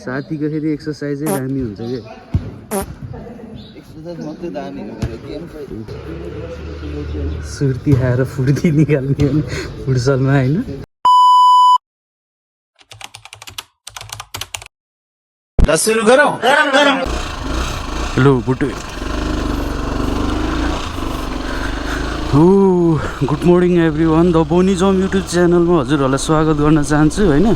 साथीको फेरि एक्सर्साइजै दामी हुन्छ कि सुर्ती खाएर फुर्ती निकाल्ने फुटसलमा होइन। हेलो बुटु good morning everyone. The बोनी जम युट्युब च्यानलमा हजुरहरूलाई स्वागत गर्न चाहन्छु होइन।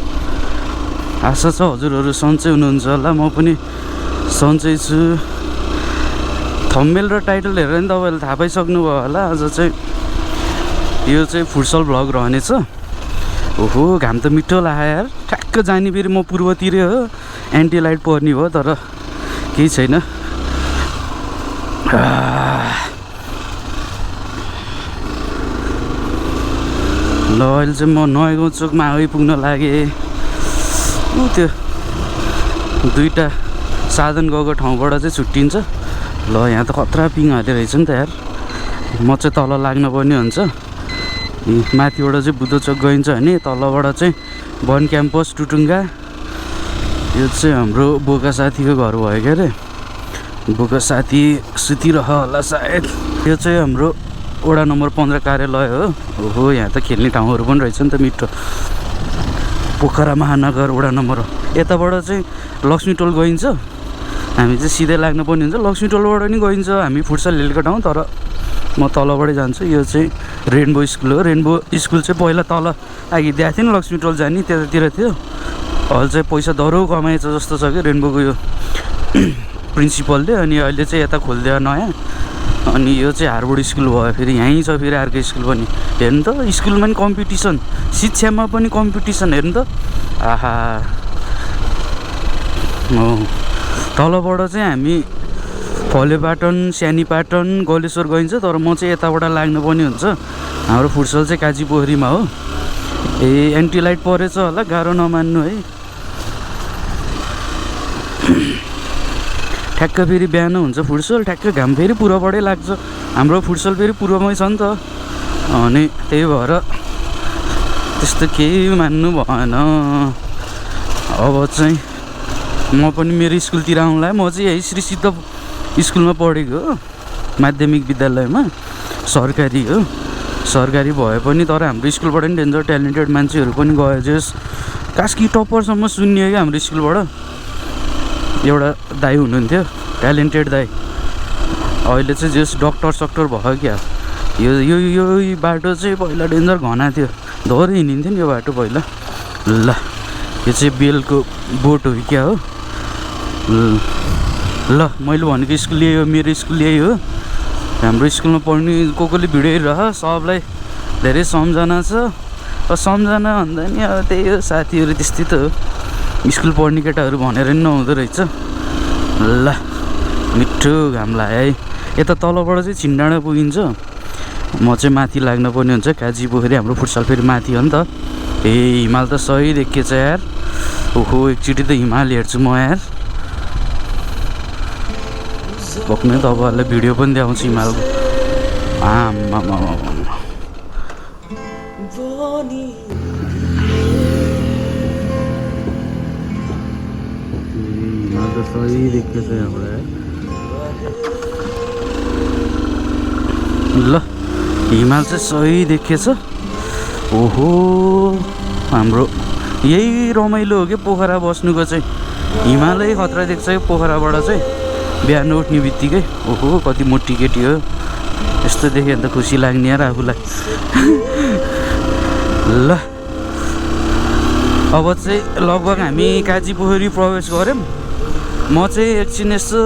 आशा छ हजुरहरू सन्चै हुनुहुन्छ होला, म पनि सन्चै छु। थम्बनेल र टाइटल हेरेर नि तपाईँहरूले थाहा पाइसक्नुभयो होला। आज चाहिँ यो चाहिँ फुटसल भ्लग रहनेछ। ओहो घाम त मिठो लाग्यो यार। ठ्याक्क जाने फेरि म पूर्वतिरै हो, एन्टी लाइट पर्ने भयो तर केही छैन। ल अहिले चाहिँ म नयाँ गाउँ चोकमा आइपुग्न लागेँ। त्यो दुईवटा साधन गएको ठाउँबाट चाहिँ छुट्टिन्छ। ल यहाँ त खतरा पिङ हाल्ने रहेछ नि त यार। म चाहिँ तल लाग्न पर्ने हुन्छ। माथिबाट चाहिँ बुद्ध चोक गइन्छ भने तलबाट चाहिँ वन क्याम्पस टुटुङ्गा। यो चाहिँ हाम्रो बोका साथीको घर भयो क्या अरे। बोका साथी सुतिरह होला सायद। यो चाहिँ हाम्रो वडा नम्बर 15 कार्यालय हो। ओहो यहाँ त खेल्ने ठाउँहरू पनि रहेछ नि त मिठो। पोखरा महानगर वडा नम्बर। यताबाट चाहिँ लक्ष्मी टोल गइन्छ। हामी चाहिँ सिधै लाग्नु पर्ने हुन्छ। लक्ष्मी टोलबाट नि गइन्छ हामी फुटसल खेलेको ठाउँ, तर म तलबाटै जान्छु। यो चाहिँ रेनबो स्कुल हो। रेनबो स्कुल चाहिँ पहिला तल अघि दिएको थियो नि, लक्ष्मी टोल जाने त्यतातिर थियो। अहिले चाहिँ पैसा दह्रो कमाएछ जस्तो छ कि रेनबोको यो प्रिन्सिपलले। अनि अहिले चाहिँ यता खोलिदियो नयाँ। अनि यो चाहिँ हार्वर्ड स्कुल भयो फेरि। यहीँ छ फेरि अर्को स्कुल पनि। हेर्नु त स्कुलमा पनि कम्पिटिसन, शिक्षामा पनि कम्पिटिसन। हेर्नु त आहा। हो तलबाट चाहिँ हामी फलेपाटन, स्यानीपाटन, गलेश्वर गइन्छ, तर म चाहिँ यताबाट लाग्नुपर्ने हुन्छ। हाम्रो फुटसल चाहिँ काजी पोखरीमा हो। ए एन्टी लाइट परेछ होला, गाह्रो नमान्नु है। ठ्याक्क फेरि बिहान हुन्छ फुटसल, ठ्याक्क घाम फेरि पूर्वबाटै लाग्छ। हाम्रो फुटसल फेरि पूर्वमै छ नि त, अनि त्यही भएर त्यस्तो केही मान्नु भएन। अब चाहिँ म पनि मेरो स्कुलतिर आउँला। म चाहिँ यही श्री सिद्ध स्कुलमा पढेको हो, माध्यमिक विद्यालयमा। सरकारी हो, सरकारी भए पनि तर हाम्रो स्कुलबाट नि डेन्जर ट्यालेन्टेड मान्छेहरू पनि गयो। जस खास कि टप्परसम्म सुन्यो क्या हाम्रो स्कुलबाट। एउटा दाइ हुनुहुन्थ्यो, ट्यालेन्टेड दाइ। अहिले चाहिँ जस डक्टर सक्टर भयो क्या। यो यो यो बाटो चाहिँ पहिला डेन्जर घना थियो, धोरै हिँडिन्थ्यो नि यो बाटो पहिला। ल यो चाहिँ बेलको बोट हो क्या हो। ल मैले भनेको स्कुल यही हो, मेरो स्कुल यही हो। हाम्रो स्कुलमा पढ्ने कोले भिडियो हेरिरह, सबलाई धेरै सम्झना छ। सम्झना भन्दा नि अब त्यही हो, साथीहरू त्यस्तै त हो। स्कुल पढ्ने केटाहरू भनेर नि नहुँदो रहेछ। ल मिठो घाम लाग्यो है। यता तलबाट चाहिँ छिन्डाँडा पुगिन्छ। म चाहिँ माथि लाग्न पर्ने हुन्छ। काजी पोखरी हाम्रो फुटसल फेरि माथि हो नि त। ए हिमाल त सही देखिएछ यार। ओहो एकचोटि त हिमाल हेर्छु म यार। भक्नै तपाईँहरूलाई भिडियो पनि देखाउँछु हिमालको। आमा हिमाल त सही देखिएछ यहाँबाट। ल हिमाल चाहिँ सही देखिएछ। ओहो हाम्रो यही रमाइलो हो कि पोखरा बस्नुको चाहिँ। हिमालै खतरा देख्छ कि पोखराबाट चाहिँ बिहान उठ्ने बित्तिकै। ओहो कति मोटी केटी हो, यस्तो देख्यो भने त खुसी लाग्ने यार आफूलाई। ल अब चाहिँ लगभग हामी काजी पोखरी प्रवेश गऱ्यौँ। म चाहिँ एकछिन यसो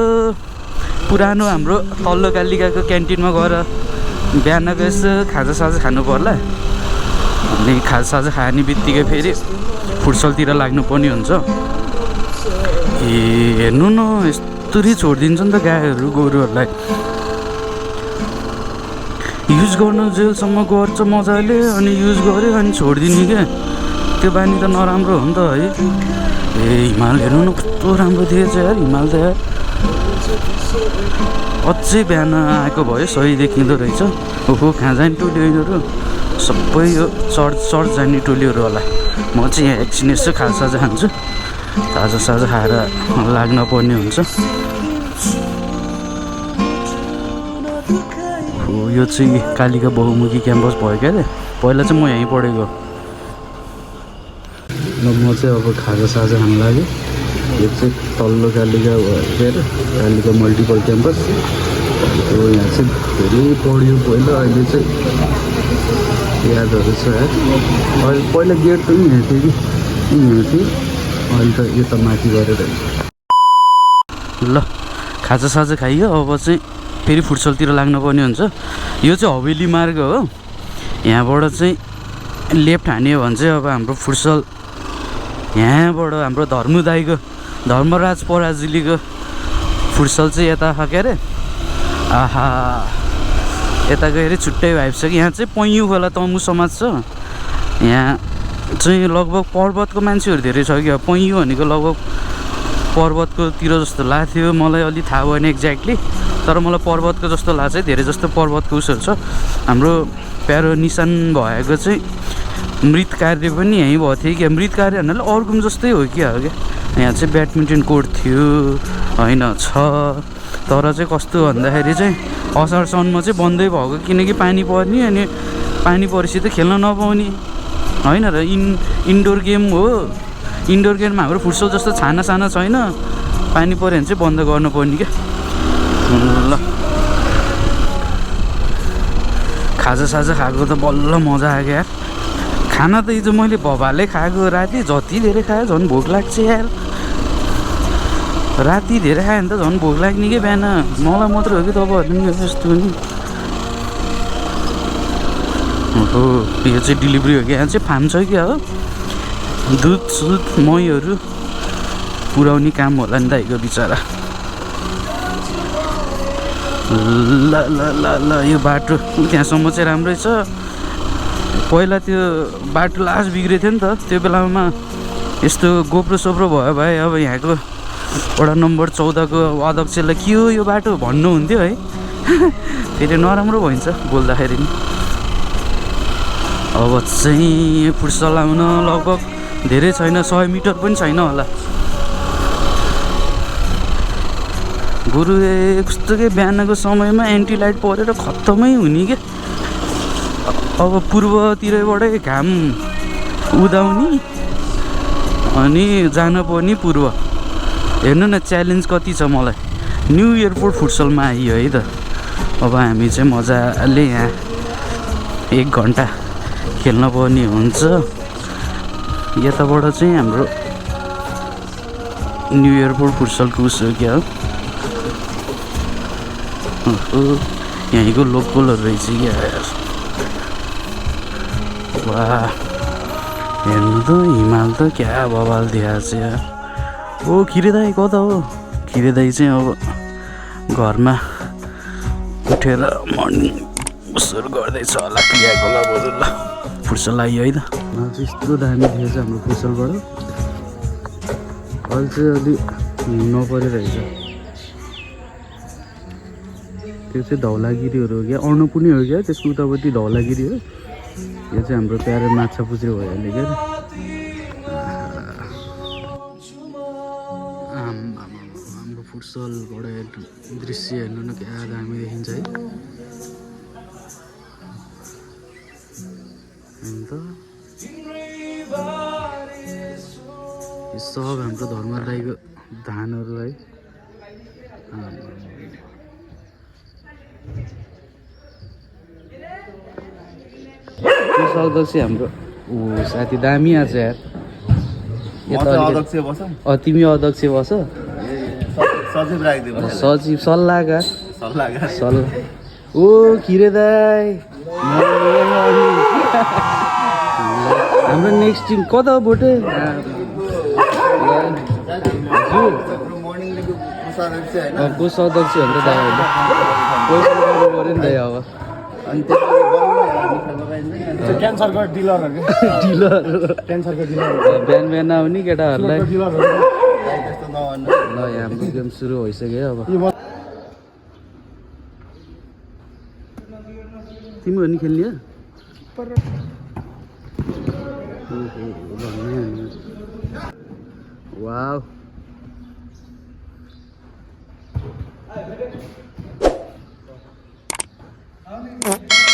पुरानो हाम्रो तल्लो कालिकाको क्यान्टिनमा गएर बिहानको यसो खाजासाजा खानु पर्ला। अनि खाजासाजा खाने बित्तिकै फेरि फुटसलतिर लाग्नुपर्ने हुन्छ। ए हेर्नु न यस्तरी छोडिदिन्छ नि त गाईहरू गोरुहरूलाई। युज गर्न जेलसम्म गर्छ मजाले, अनि युज गऱ्यो अनि छोडिदिने क्या। त्यो बानी त नराम्रो हो नि त है। ए हिमाल हेर्नु न कस्तो राम्रो थिएछ यार हिमाल त यार। अझै बिहान आएको भयो सही देखिँदो रहेछ। ओहो कहाँ जाने टोलीहरू सबै यो चर्च जाने टोलीहरू होला। म चाहिँ यहाँ एकछिन यसो खालसाजा खान्छु। ताजा साजा खाएर लाग्न पर्ने हुन्छ। यो चाहिँ कालिका बहुमुखी क्याम्पस भयो क्या अरे। पहिला चाहिँ म यहीँ पढेको। म चाहिँ अब खाजा साजा खान लाग्यो। यो चाहिँ तल्लो कालिका के अरे कालिका मल्टिपल क्याम्पस। यहाँ चाहिँ धेरै पढ्यो पहिला, अहिले चाहिँ यादहरू छ यार। अहिले पहिला गेट पनि यहाँ थियो कि यहाँ थियो, अहिले त यता माथि गरेर ल खाजा साजा खाइयो। अब चाहिँ फेरि फुटसलतिर लाग्नुपर्ने हुन्छ। यो चाहिँ हवेली मार्ग हो। यहाँबाट चाहिँ लेफ्ट हान्यो भने चाहिँ अब हाम्रो फुटसल यहाँबाट हाम्रो धर्मराज पराजुलीको फुटसल चाहिँ यता के अरे आहा यता गएर छुट्टै भाइब छ कि। यहाँ चाहिँ पैयुँ खोला तमु समाज छ। यहाँ चाहिँ लगभग पर्वतको मान्छेहरू धेरै छ कि। पैयुँ भनेको लगभग पर्वतकोतिर जस्तो लाग्थ्यो मलाई, अलि थाहा भएन एक्ज्याक्टली, तर मलाई पर्वतको जस्तो लाग्छ। धेरै जस्तो पर्वतको उसहरू छ। हाम्रो प्यारो निशान भएको चाहिँ मृत कार्य पनि यहीँ भएको थियो क्या। मृत कार्य भन्नाले अर्को जस्तै हो क्या हो क्या। यहाँ चाहिँ ब्याडमिन्टन कोर्ट थियो होइन छ, तर चाहिँ कस्तो भन्दाखेरि चाहिँ असारसम्म चाहिँ बन्दै भएको, किनकि पानी पर्ने, अनि पानी परेपछि त खेल्न नपाउने होइन र। इन्डोर गेम हो। इन्डोर गेममा हाम्रो फुटसल जस्तो छाना साना छैन। पानी पऱ्यो भने चाहिँ बन्द गर्नुपर्ने क्या। ल खाजा साजा खाएको त बल्ल मजा आयो यार। खाना त हिजो मैले भभाले खाएको, राति जति धेरै खायो झन् भोक लाग्छ यार। राति धेरै खायो भने त झन् भोक लाग्ने कि बिहान। मलाई मात्र हो कि तपाईँहरू पनि यस्तो नि हो। यो चाहिँ डेलिभरी हो कि। यहाँ चाहिँ फार्म छ क्या हो। दुध महीहरू पुऱ्याउने काम होला नि दाइको बिचरा। ल ल ल ल यो बाटो त्यहाँसम्म चाहिँ राम्रै छ। पहिला त्यो बाटो लास्ट बिग्रेको थियो नि त, त्यो बेलामा यस्तो गोप्रो सोप्रो भयो भए अब यहाँको वडा नम्बर 14 को अध्यक्षलाई के हो यो बाटो भन्नुहुन्थ्यो है। फेरि नराम्रो भइन्छ बोल्दाखेरि नि। अब चाहिँ फुटसल आउन लगभग धेरै छैन, 100 मिटर पनि छैन होला। गुरु कस्तो के बिहानको समयमा एन्टी लाइट परेर खत्तमै हुने के। अब पूर्वतिरबाटै घाम उदाउने अनि जानुपर्ने पूर्व। हेर्नु न च्यालेन्ज कति छ मलाई। न्यू एयरपोर्ट फुटसलमा आइयो है त। अब हामी चाहिँ मजाले यहाँ 1 घन्टा खेल्न पर्ने हुन्छ। यताबाट चाहिँ हाम्रो न्यू एयरपोर्ट फुटसलको उस हो क्या हो। यहीँको लोकलहरू रहेछ क्या यार। वाह हेर्नु त हिमाल त क्या बवाल देखाएको छ यार। ओ खिरे दाई कता हो? खिरे दाई चाहिँ अब घरमा उठेर मर्निङ उसहरू गर्दैछ होला, क्रियाकला बरु। ल फुटसल आइयो है त। यस्तो दामी देखेछ हाम्रो फुटसलबाट। अहिले चाहिँ अलि हिँड्नु परिरहेछ। त्यो चाहिँ धौलागिरीहरू हो क्या, अन्नपूर्णी हो क्या, त्यसको उतापट्टि धौलागिरी हो। यो चाहिँ हाम्रो प्यारो माछा पुछ्री भइहाल्यो क्या। हाम्रो फुटसलबाट दृश्य हेर्नु न क्या दामी देखिन्छ है। अन्त यो सब हाम्रो धर्म दाइको धानहरू है। अध्यक्ष हाम्रो साथी दामी आज यार। तिमी अध्यक्ष बस। सचिव सल्लाहकार ओ खिरे दाई। हाम्रो नेक्स्ट टिम कता हो भोटे? कोष अध्यक्ष हो नि त दाइ, पैसा गर्नु पऱ्यो नि दाइ। अब अनि क्यान्सरको डिलरहरू बिहान बिहान आउने केटाहरूलाई। ल हाम्रो गेम सुरु भइसक्यो अब। तिमीहरू नि खेल्ने वाउ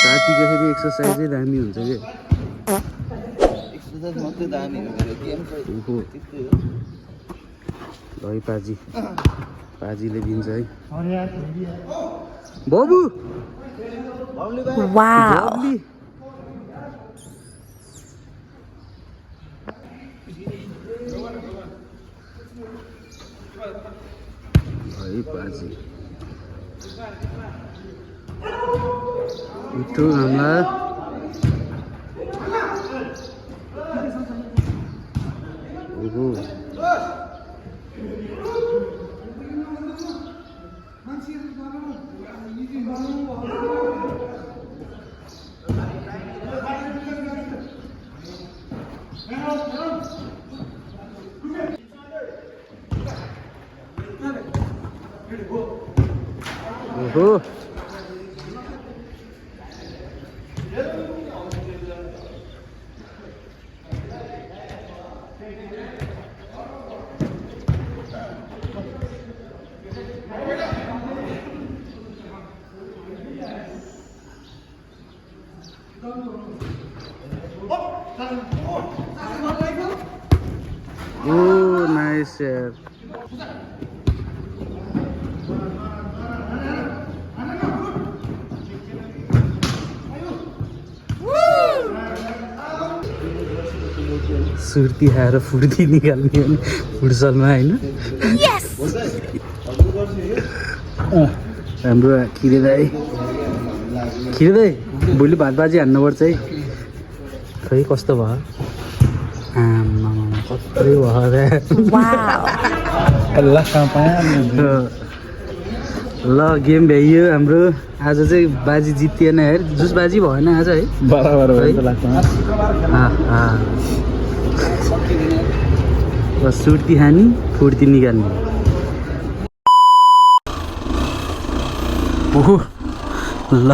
साथीको फेरि एक्सर्साइजै दामी हुन्छ कि एक्सर्साइज मात्रै दामी हो गेम चाहिँ है पाजी पाजीले दिन्छ है बाबु Wow. है पाजी मिठो आमा ओहो ओहो Oh, nice यार सुर्ती खाएर फुर्ती निकाल्ने हो फुटसलमा होइन हाम्रो खिरे दाई भोलि भात बाजी हान्नुपर्छ है खै कस्तो भयो कत्रै भयो ल गेम भ्याइयो हाम्रो आज चाहिँ बाजी जितिएन हेर जुस बाजी भएन आज है बराबर बस सुर्ती खाने फुर्ती निकाल्ने ओहो ल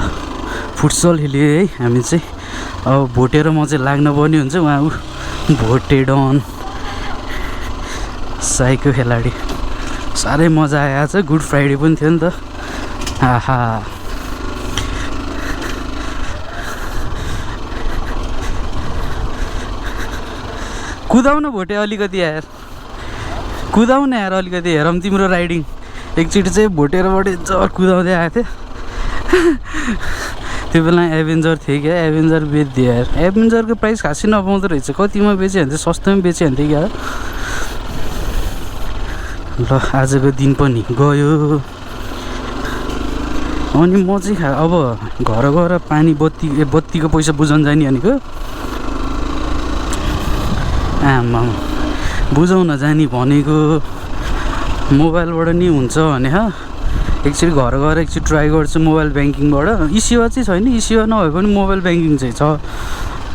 फुटसल खेल्यो है हामी चाहिँ अब भोटेर म चाहिँ लाग्न पर्ने हुन्छ उहाँ ऊ भोटे डन साईको खेलाडी साह्रै मजा आयो आज गुड फ्राइडे पनि थियो नि त आहा कुदाउन भोटे अलिकति यार कुदाउन यार अलिकति हेरौँ तिम्रो राइडिङ एकचोटि चाहिँ भोटेरबाट जर कुदाउँदै आएको थियो त्यो बेला एभेन्जर थियो क्या एभेन्जर बेचिदियो यार एभेन्जरको प्राइस खासै नपाउँदो रहेछ कतिमा बेच्यो भने चाहिँ सस्तोमा बेच्यो भने क्या ल आजको दिन पनि गयो अनि म चाहिँ अब घर गएर पानी बत्तीको पैसा बुझाउन जाने भनेको आमा बुझाउन जाने भनेको मोबाइलबाट नि हुन्छ भने एकचोटि घर गएर एकचोटि ट्राई गर्छु मोबाइल ब्याङ्किङबाट इसेवा चाहिँ छैन इसेवा नभए पनि मोबाइल ब्याङ्किङ चाहिँ छ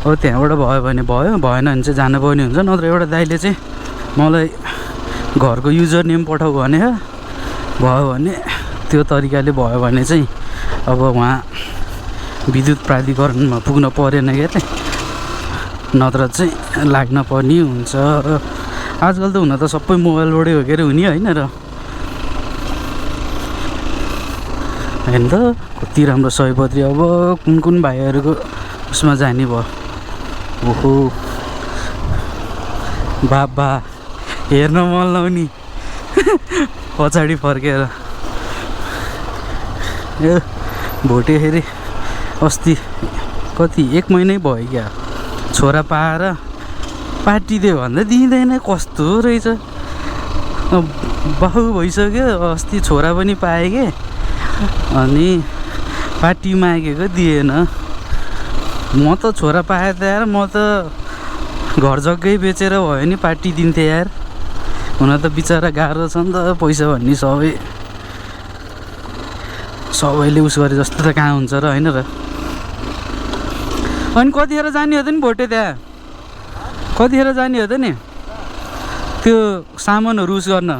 अब त्यहाँबाट भयो भने भयो भएन भने चाहिँ जानुपर्ने हुन्छ नत्र एउटा दाइले चाहिँ मलाई घरको युजर नेम पठाऊ भने भयो भने त्यो तरिकाले भयो भने चाहिँ अब उहाँ विद्युत प्राधिकरणमा पुग्न परेन क्या नत्र चाहिँ लाग्न पर्ने हुन्छ आजकल त हुन त सबै मोबाइलबाटै हो के अरे हुने होइन र होइन त कति राम्रो सयपत्री अब कुन कुन भाइहरूको उसमा जाने भयो ओहो बाबा हेर्न मन लाउने पछाडि फर्केर ए भोटे फेरि अस्ति कति 1 महिनै भयो क्या छोरा पाएर पार्टिदियो भन्दा दिँदैन कस्तो रहेछ बाउ भइसक्यो अस्ति छोरा पनि पाएँ कि अनि पार्टी मागेको दिएन म त छोरा पाएँ त यार म त घर जग्गै बेचेर भयो नि पार्टी दिन्थेँ यार हुन त बिचरा गाह्रो छ नि त पैसा भन्ने सबैले उस गरे जस्तो त कहाँ हुन्छ र होइन र अनि कतिखेर जाने हो त नि भोटे त्यहाँ कतिखेर जाने हो त नि त्यो सामानहरू उस गर्न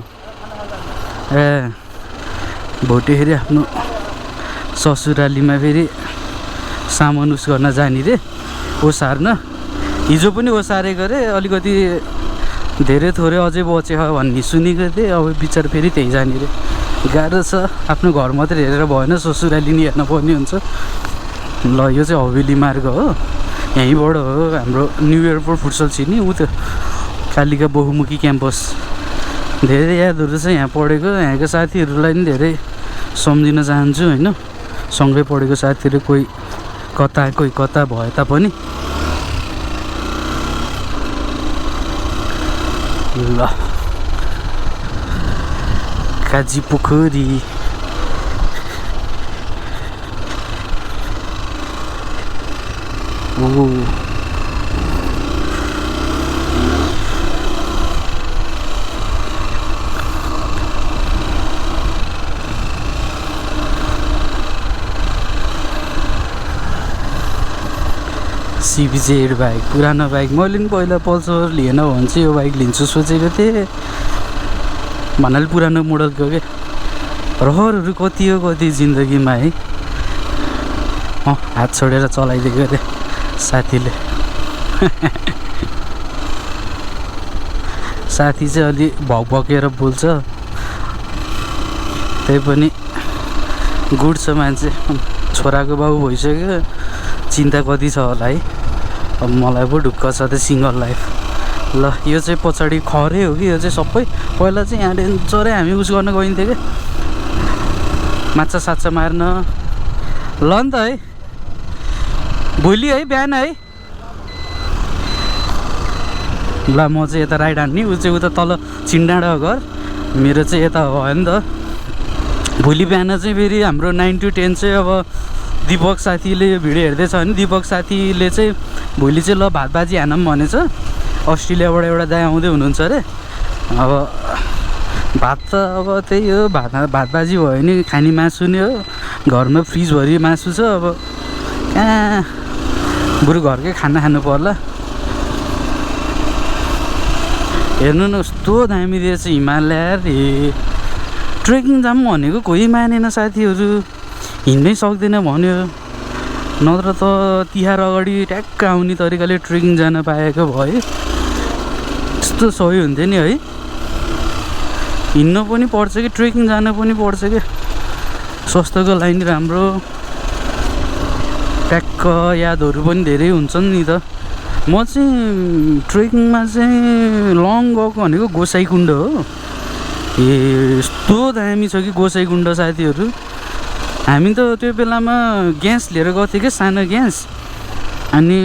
ए भोटे फेरि आफ्नो ससुरालीमा फेरि सामान उस गर्न जाने रे ओसार्न हिजो पनि ओसारेको रे अलिकति धेरै थोरै अझै बचेछ भन्ने सुनेको थिएँ। अब विचार फेरि त्यहीँ जाने रे। गाह्रो छ, आफ्नो घर मात्रै हेरेर भएन, ससुराली नि हेर्न पर्ने हुन्छ। ल यो चाहिँ हवेली मार्ग हो, यहीँबाट हो हाम्रो न्यु एयरपोर्ट फुटसल छिर्ने। ऊ त्यो कालिका बहुमुखी क्याम्पस। धेरै यादहरू छ यहाँ पढेको, यहाँको साथीहरूलाई पनि धेरै सम्झिन चाहन्छु होइन। सँगै पढेको साथीहरू कोही कता भए तापनि। ल काजी पोखरी ओ CBZ बाइक, पुरानो बाइक। मैले पनि पहिला पल्सर लिएन भने चाहिँ यो बाइक लिन्छु सोचेको थिएँ। भन्नाले पुरानो मोडलको के। रहरहरू कति हो कति जिन्दगीमा है। हात छोडेर चलाइदिएको अरे साथीले। साथी चाहिँ अलि भकेर बोल्छ, त्यही पनि गुड छ मान्छे। छोराको बाउ भइसक्यो, चिन्ता कति छ होला है। अब मलाई पो ढुक्क छ त्यो सिङ्गल लाइफ। ल यो चाहिँ पछाडि खरै हो कि यो चाहिँ सबै। पहिला चाहिँ यहाँ डेन्जरै हामी उस गर्न गइन्थ्यो क्या, माछा साछा मार्न। ल नि त है, भोलि है बिहान है। ल म चाहिँ यता राइट हान्ने, ऊ चाहिँ उता तल चिन्डाँडा घर, मेरो चाहिँ यता भयो नि त। भोलि बिहान चाहिँ फेरि हाम्रो 9 to 10 चाहिँ अब दिपक साथीले यो भिडियो हेर्दैछ भने दिपक साथीले चाहिँ भोलि चाहिँ ल भात बाजी हानौँ भनेछ। अस्ट्रेलियाबाट एउटा दाइ आउँदै हुनुहुन्छ अरे। अब भात त अब त्यही हो, भात बाजी भयो भने खाने मासु नै हो। घरमा फ्रिजभरि मासु छ। अब कहाँ बरु घरकै खाना खानु पर्ला। हेर्नु न कस्तो दामी रहेछ हिमालय रे। ट्रेकिङ जाऊँ भनेको कोही मानेन साथीहरू, हिँड्नै सक्दैन भन्यो। नत्र त तिहार अगाडि ट्याक्क आउने तरिकाले ट्रेकिङ जान पाएको भए यस्तो सही हुन्थ्यो नि है। हिँड्नु पनि पर्छ कि ट्रेकिङ जान पनि पर्छ क्या, स्वास्थ्यको लागि नि राम्रो। ट्याक्क यादहरू पनि धेरै हुन्छन् नि त। म चाहिँ ट्रेकिङमा चाहिँ लङ गएको भनेको गोसाइकुण्ड हो। यस्तो दामी छ कि गोसाइकुण्ड साथीहरू। हामी त त्यो बेलामा ग्यास लिएर गएको थियौँ क्या, सानो ग्यास। अनि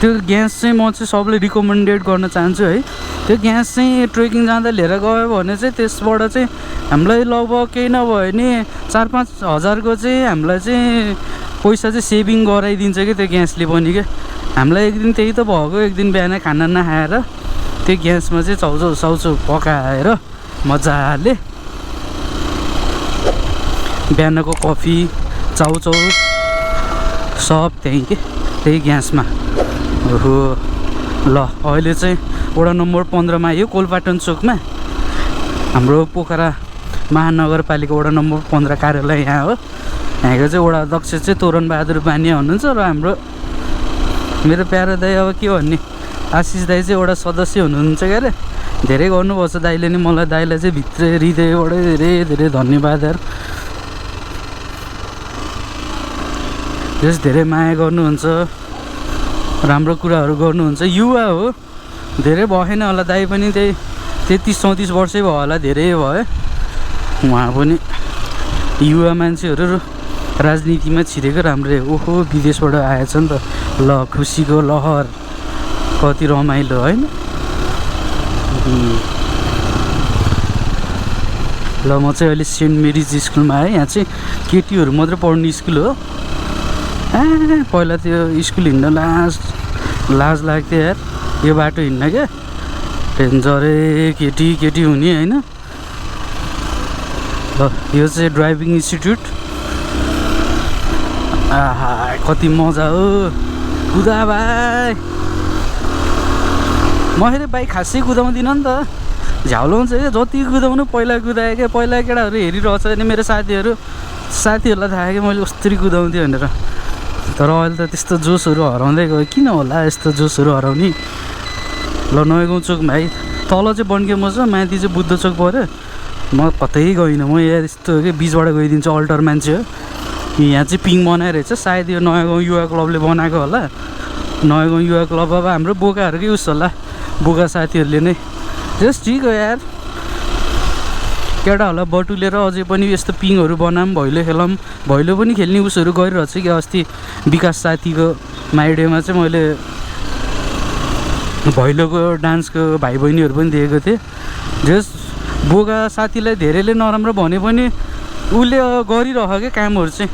त्यो ग्यास चाहिँ म चाहिँ सबलाई रिकमेन्डेड गर्न चाहन्छु है। त्यो ग्यास चाहिँ ट्रेकिङ जाँदा लिएर गयो भने चाहिँ त्यसबाट चाहिँ हामीलाई लगभग केही नभए नि 4-5 हजारको चाहिँ हामीलाई चाहिँ पैसा चाहिँ सेभिङ गराइदिन्छ क्या त्यो ग्यासले पनि क्या। हामीलाई एक दिन त्यही त भएको, एक दिन बिहान खाना नखाएर त्यो ग्यासमा चाहिँ चाउचाउ पकाएर मजाले बिहानको कफी चाउचाउ सब त्यहीँ के, त्यही ग्यासमा। ओहो ल अहिले चाहिँ वडा नम्बर 15 मा आयो, कोलपाटन चोकमा। हाम्रो पोखरा महानगरपालिका वडा नम्बर 15 कार्यालय यहाँ हो। यहाँको चाहिँ वडा अध्यक्ष चाहिँ तोरणबहादुर बानिया हुनुहुन्छ र हाम्रो मेरो प्यारो दाइ अब के भन्ने आशिष दाइ चाहिँ एउटा सदस्य हुनुहुन्छ क्या अरे। धेरै गर्नुभएको छ दाइले नि मलाई। दाइलाई चाहिँ भित्र हृदयबाट धेरै धेरै धन्यवाद यार। जस धेरै माया गर्नुहुन्छ, राम्रो कुराहरू गर्नुहुन्छ। युवा हो, धेरै भएन होला दाइ पनि, त्यही 33-34 वर्षै भयो होला, धेरै भयो। उहाँ पनि युवा मान्छेहरू राजनीतिमा छिरेको राम्रै। ओहो विदेशबाट आएछ नि त। ल खुसीको लहर, कति रमाइलो होइन। ल म चाहिँ अहिले सेन्ट मेरिज स्कुलमा आएँ। यहाँ चाहिँ केटीहरू मात्रै पढ्ने स्कुल हो। पहिला त्यो स्कुल हिँड्न लाज लाग्थ्यो यार, यो बाटो हिँड्न क्या। डेन्जरै केटी हुने होइन। ल यो चाहिँ ड्राइभिङ इन्स्टिट्युट। आहा कति मजा हो, कुदा भाइ। मैले बाइक खासै कुदाउँदिनँ नि त, झ्याउलाउँछ क्या। जति कुदाउनु पहिला कुदाएँ क्या। पहिला केटाहरू हेरिरहेछ अनि मेरो साथीहरूलाई थाहा कि मैले कस्तरी कुदाउँथेँ भनेर। तर अहिले त त्यस्तो जोसहरू हराउँदै गयो। किन होला यस्तो जोसहरू हराउने। ल नयाँ गाउँ चोकमा है तल चाहिँ बन्केमो छ, माथि चाहिँ बुद्ध चोक पऱ्यो। म कतै गइनँ, म यहाँ यस्तो के बिचबाट गइदिन्छु, अल्टर मान्छे हो। यहाँ चाहिँ पिङ बनाइरहेछ, सायद यो नयाँ गाउँ युवा क्लबले बनाएको होला। नयाँ गाउँ युवा क्लब अब हाम्रो बोकाहरूकै उस होला, बोका साथीहरूले नै। जस्ट ठिक हो यार, केटाहरूलाई बटुलेर अझै पनि यस्तो पिङहरू बनाऊँ, भैलो खेलौँ। भैलो पनि खेल्ने उसहरू गरिरहेछ कि अस्ति विकास साथीको माइडेमा चाहिँ मैले भैलोको डान्सको भाइ बहिनीहरू पनि देखेको थिएँ। जस्ट बोका साथीलाई धेरैले नराम्रो भने पनि उसले गरिरह क्या कामहरू चाहिँ।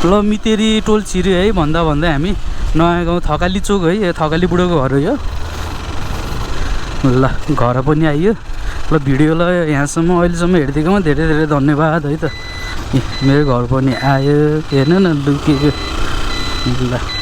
ल मितेरी टोल छिर्यो है भन्दा भन्दै हामी नयाँ गाउँ थकाली चोक है, थकाली बुढोको घर हो यो। ल घर पनि आइयो। ल भिडियोलाई यहाँसम्म अहिलेसम्म हेरिदिएकोमा धेरै धेरै धन्यवाद है त। मेरो घर पनि आयो, हेर्नु न लुकेको। ल